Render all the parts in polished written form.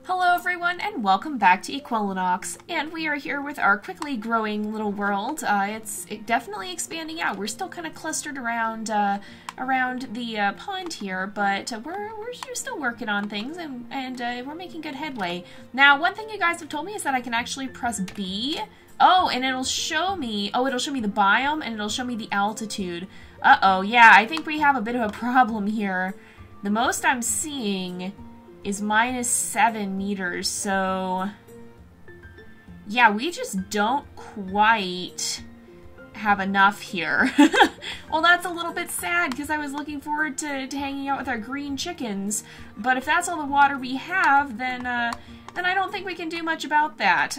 Hello everyone and welcome back to Equilinox, and we are here with our quickly growing little world. It's definitely expanding out. We're still kind of clustered around the pond here, but we're still working on things and we're making good headway. Now, one thing you guys have told me is that I can actually press B. Oh, and it'll show me, it'll show me the biome and it'll show me the altitude. Uh-oh, yeah, I think we have a bit of a problem here. The most I'm seeing is -7 meters, so yeah, we just don't quite have enough here. Well, that's a little bit sad because I was looking forward to hanging out with our green chickens, but if that's all the water we have, then I don't think we can do much about that.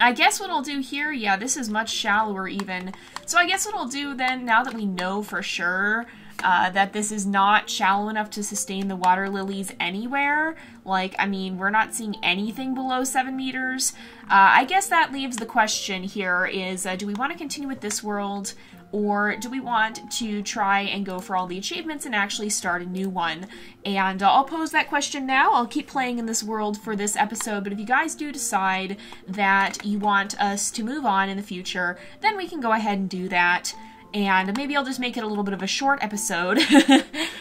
I guess what I'll do here, yeah, this is much shallower even, so I guess what I'll do then, now that we know for sure that this is not shallow enough to sustain the water lilies anywhere. Like, I mean, we're not seeing anything below 7 meters. I guess that leaves the question here is, do we want to continue with this world, or do we want to try and go for all the achievements and actually start a new one? And I'll pose that question now. I'll keep playing in this world for this episode, but if you guys do decide that you want us to move on in the future, then we can go ahead and do that. And maybe I'll just make it a little bit of a short episode,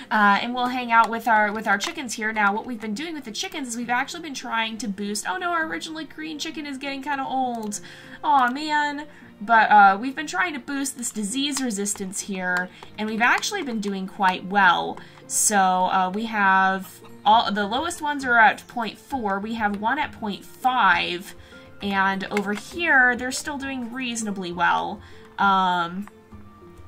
and we'll hang out with our chickens here. Now, what we've been doing with the chickens is we've actually been trying to boost. Oh no, our originally green chicken is getting kind of old. Aw, man. But we've been trying to boost this disease resistance here, and we've actually been doing quite well. So we have the lowest ones are at 0.4. We have one at 0.5, and over here they're still doing reasonably well.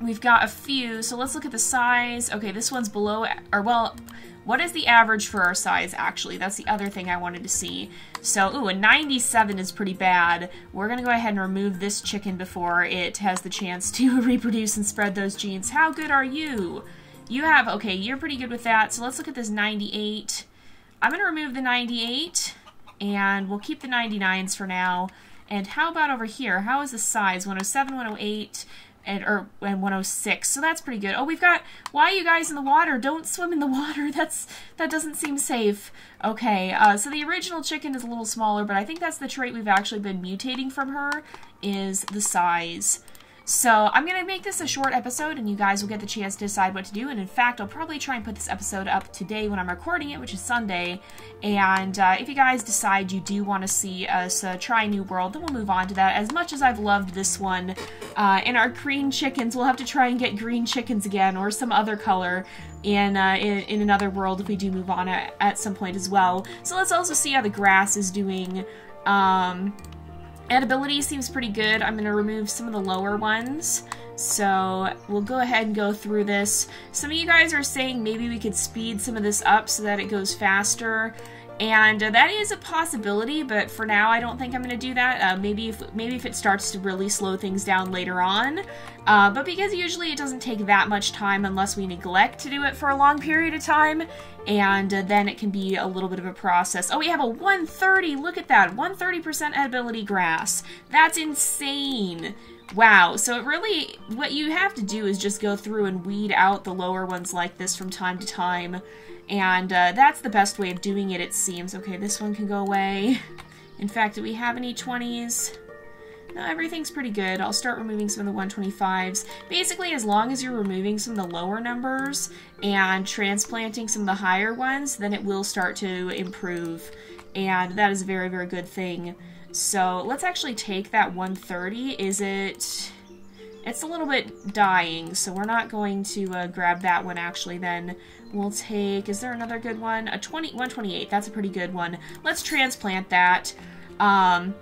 We've got a few, so let's look at the size. Okay, this one's below, or well, what is the average for our size, actually? That's the other thing I wanted to see. So, ooh, a 97 is pretty bad. We're gonna go ahead and remove this chicken before it has the chance to reproduce and spread those genes. How good are you? You have, okay, you're pretty good with that, so let's look at this 98. I'm gonna remove the 98, and we'll keep the 99s for now. And how about over here? How is the size? 107, 108... and 106, so that's pretty good. Oh, we've got, why are you guys in the water? Don't swim in the water. That doesn't seem safe. Okay, so the original chicken is a little smaller, but I think that's the trait we've actually been mutating from her, is the size. So I'm going to make this a short episode, and you guys will get the chance to decide what to do, and in fact, I'll probably try and put this episode up today when I'm recording it, which is Sunday, and if you guys decide you do want to see us try a new world, then we'll move on to that. As much as I've loved this one, and our green chickens, we'll have to try and get green chickens again, or some other color in another world if we do move on at some point as well. So let's also see how the grass is doing. Edibility seems pretty good. I'm going to remove some of the lower ones. So we'll go ahead and go through this. Some of you guys are saying maybe we could speed some of this up so that it goes faster. And that is a possibility, but for now I don't think I'm going to do that. Maybe if it starts to really slow things down later on. But because usually it doesn't take that much time unless we neglect to do it for a long period of time, and then it can be a little bit of a process. Oh, we have a 130! Look at that! 130% edibility grass. That's insane! Wow, so it really, what you have to do is just go through and weed out the lower ones like this from time to time. And that's the best way of doing it, it seems. Okay, this one can go away. In fact, do we have any 20s? No, everything's pretty good. I'll start removing some of the 125s. Basically, as long as you're removing some of the lower numbers and transplanting some of the higher ones, then it will start to improve. And that is a very, very good thing. So let's actually take that 130. Is it... It's a little bit dying, so we're not going to grab that one actually then. We'll take, is there another good one? 128, that's a pretty good one. Let's transplant that. A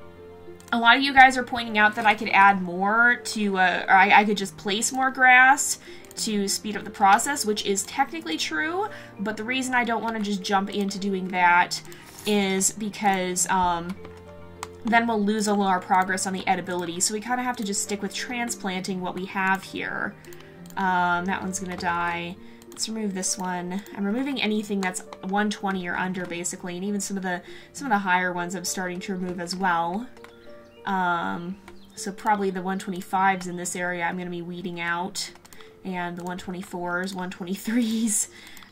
lot of you guys are pointing out that I could add more to, or I could just place more grass to speed up the process, which is technically true, but the reason I don't want to just jump into doing that is because, then we'll lose a lot of our progress on the edibility, so we kind of have to just stick with transplanting what we have here. That one's gonna die. Let's remove this one. I'm removing anything that's 120 or under, basically, and even some of the higher ones I'm starting to remove as well. So probably the 125s in this area I'm gonna be weeding out, and the 124s, 123s.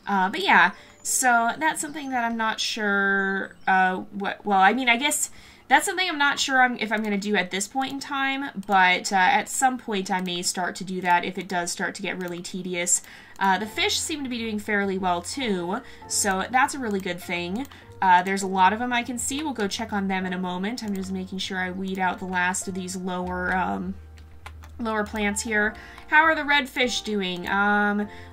But yeah, so that's something that I'm not sure, well, I mean, I guess that's something I'm not sure if I'm going to do at this point in time, but at some point I may start to do that if it does start to get really tedious. The fish seem to be doing fairly well too, so that's a really good thing. There's a lot of them I can see. We'll go check on them in a moment. I'm just making sure I weed out the last of these lower plants here. How are the redfish doing?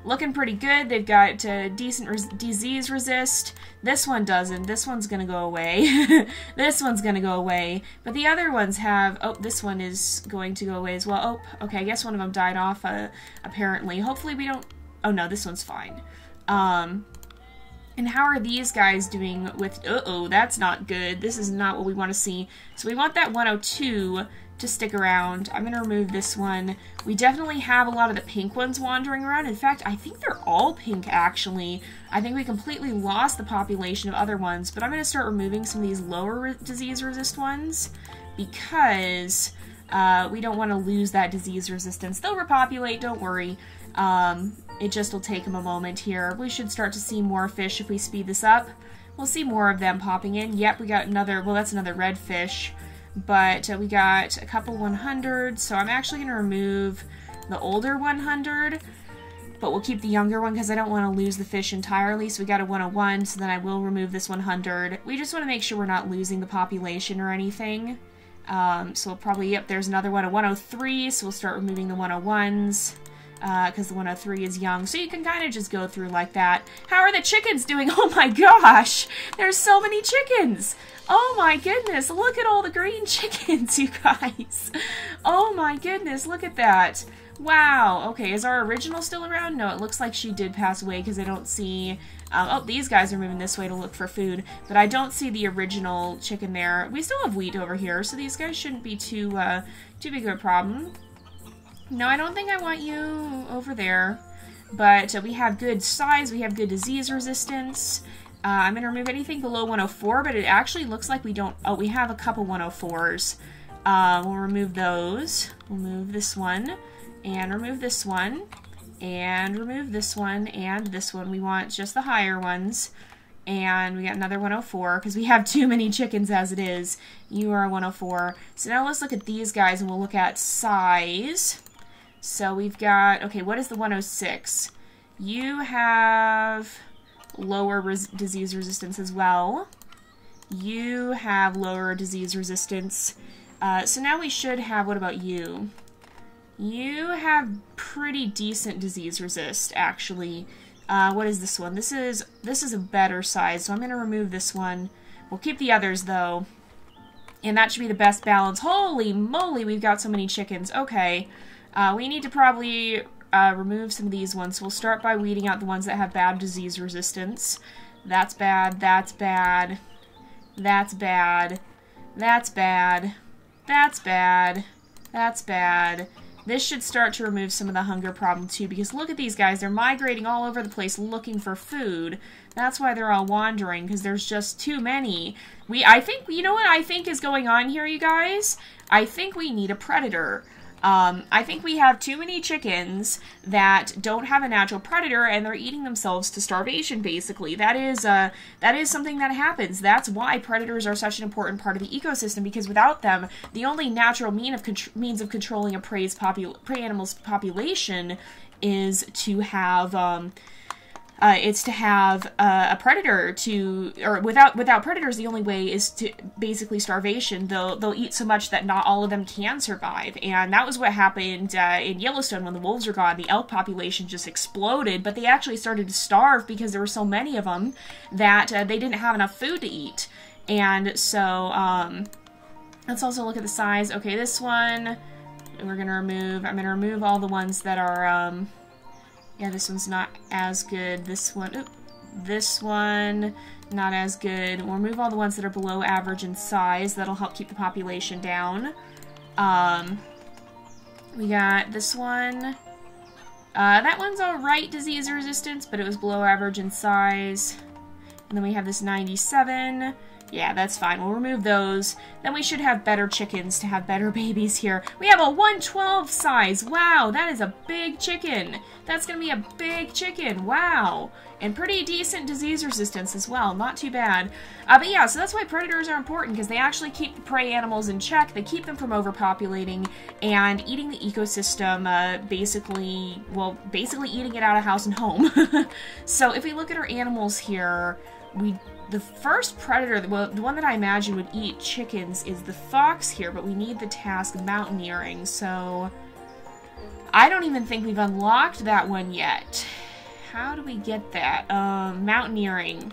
Looking pretty good. They've got decent disease resist. This one doesn't. This one's gonna go away. This one's gonna go away. But the other ones have... Oh, this one is going to go away as well. Oh, okay, I guess one of them died off, apparently. Hopefully we don't... Oh no, this one's fine. And how are these guys doing with... Uh-oh, that's not good. This is not what we want to see. So we want that 102 to stick around. I'm going to remove this one. We definitely have a lot of the pink ones wandering around. In fact, I think they're all pink, actually. I think we completely lost the population of other ones, but I'm going to start removing some of these lower disease resist ones because we don't want to lose that disease resistance. They'll repopulate, don't worry. It just will take them a moment here. We should start to see more fish if we speed this up. We'll see more of them popping in. Yep, we got another, well, that's another red fish. But we got a couple 100s, so I'm actually going to remove the older 100, but we'll keep the younger one because I don't want to lose the fish entirely. So we got a 101, so then I will remove this 100. We just want to make sure we're not losing the population or anything. So we'll probably, yep, there's another one, a 103, so we'll start removing the 101s. Because the 103 is young, so you can kind of just go through like that. How are the chickens doing? Oh my gosh! There's so many chickens! Oh my goodness, look at all the green chickens, you guys! Oh my goodness, look at that! Wow, okay, is our original still around? No, it looks like she did pass away because I don't see... oh, these guys are moving this way to look for food, but I don't see the original chicken there. We still have wheat over here, so these guys shouldn't be too big of a problem. No, I don't think I want you over there, but we have good size, we have good disease resistance. I'm going to remove anything below 104, but it actually looks like we don't... Oh, we have a couple 104s. We'll remove those. We'll move this one, and remove this one, and remove this one, and this one. We want just the higher ones. And we got another 104, because we have too many chickens as it is. You are a 104. So now let's look at these guys, and we'll look at size. So we've got, okay, what is the 106? You have lower disease resistance as well. You have lower disease resistance. So now we should have, what about you? You have pretty decent disease resist, actually. What is this one? This is a better size, so I'm going to remove this one. We'll keep the others, though. And that should be the best balance. Holy moly, we've got so many chickens. Okay. We need to probably remove some of these ones. So we'll start by weeding out the ones that have bad disease resistance. That's bad, that's bad, that's bad, that's bad, that's bad, that's bad. This should start to remove some of the hunger problem too, because look at these guys. They're migrating all over the place looking for food. That's why they're all wandering, because there's just too many. I think, you know what I think is going on here, you guys? I think we need a predator. I think we have too many chickens that don't have a natural predator, and they're eating themselves to starvation, basically. That is something that happens. That's why predators are such an important part of the ecosystem, because without them, the only natural means of controlling a prey animal's population is to have, a predator or without predators, the only way is to basically starvation. They'll eat so much that not all of them can survive, and that was what happened in Yellowstone when the wolves were gone. The elk population just exploded, but they actually started to starve because there were so many of them that they didn't have enough food to eat. And so let's also look at the size. Okay, this one we're gonna remove. I'm gonna remove all the ones that are yeah, this one's not as good. This one, this one, not as good. We'll remove all the ones that are below average in size. That'll help keep the population down. We got this one. That one's alright disease resistance, but it was below average in size. And then we have this 97. Yeah, that's fine. We'll remove those. Then we should have better chickens to have better babies here. We have a 112 size. Wow, that is a big chicken. That's going to be a big chicken. Wow. And pretty decent disease resistance as well. Not too bad. But yeah, so that's why predators are important, because they actually keep the prey animals in check. They keep them from overpopulating and eating the ecosystem, basically eating it out of house and home. So if we look at our animals here, the first predator, well, the one that I imagine would eat chickens is the fox here, but we need the task of mountaineering, so I don't even think we've unlocked that one yet. How do we get that? Mountaineering.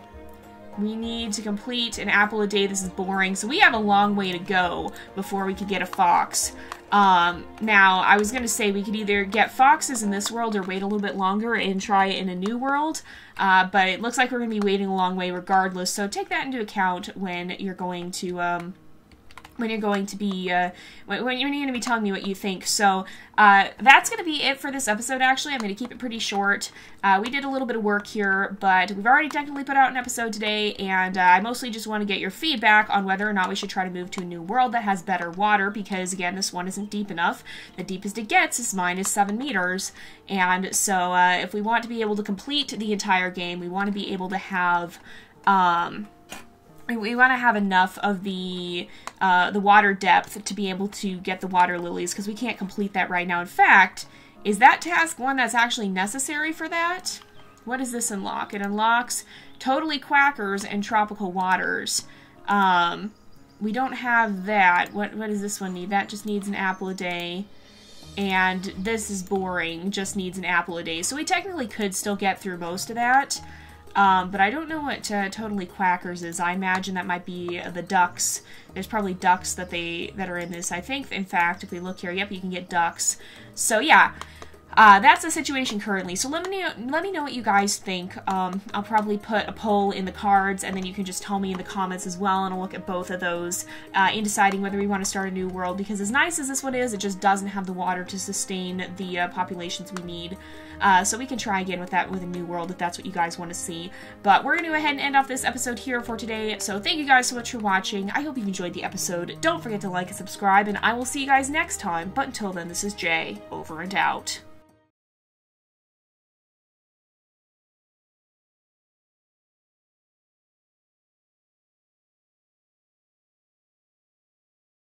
We need to complete an apple a day. This is boring, so we have a long way to go before we could get a fox. Now, I was going to say we could either get foxes in this world or wait a little bit longer and try it in a new world, but it looks like we're going to be waiting a long way regardless, so take that into account when you're going to, when you're going to be telling me what you think. So that's going to be it for this episode, actually. I'm going to keep it pretty short. We did a little bit of work here, but we've already technically put out an episode today, and I mostly just want to get your feedback on whether or not we should try to move to a new world that has better water, because, again, this one isn't deep enough. The deepest it gets is -7 meters, and so if we want to be able to complete the entire game, we want to be able to have... we want to have enough of the water depth to be able to get the water lilies, because we can't complete that right now. In fact, is that task one that's actually necessary for that? What does this unlock? It unlocks totally quackers and tropical waters. We don't have that. What does this one need? That just needs an apple a day. And this is boring, just needs an apple a day. So we technically could still get through most of that. But I don't know what totally quackers is. I imagine that might be the ducks. There's probably ducks that are in this. I think, in fact, if we look here, yep, you can get ducks. So yeah, that's the situation currently. So let me know what you guys think. I'll probably put a poll in the cards, and then you can just tell me in the comments as well, and I'll look at both of those in deciding whether we want to start a new world, because as nice as this one is, it just doesn't have the water to sustain the populations we need. So we can try again with that with a new world if that's what you guys want to see. But we're going to go ahead and end off this episode here for today. So thank you guys so much for watching. I hope you've enjoyed the episode. Don't forget to like and subscribe, and I will see you guys next time. But until then, this is Jay, over and out.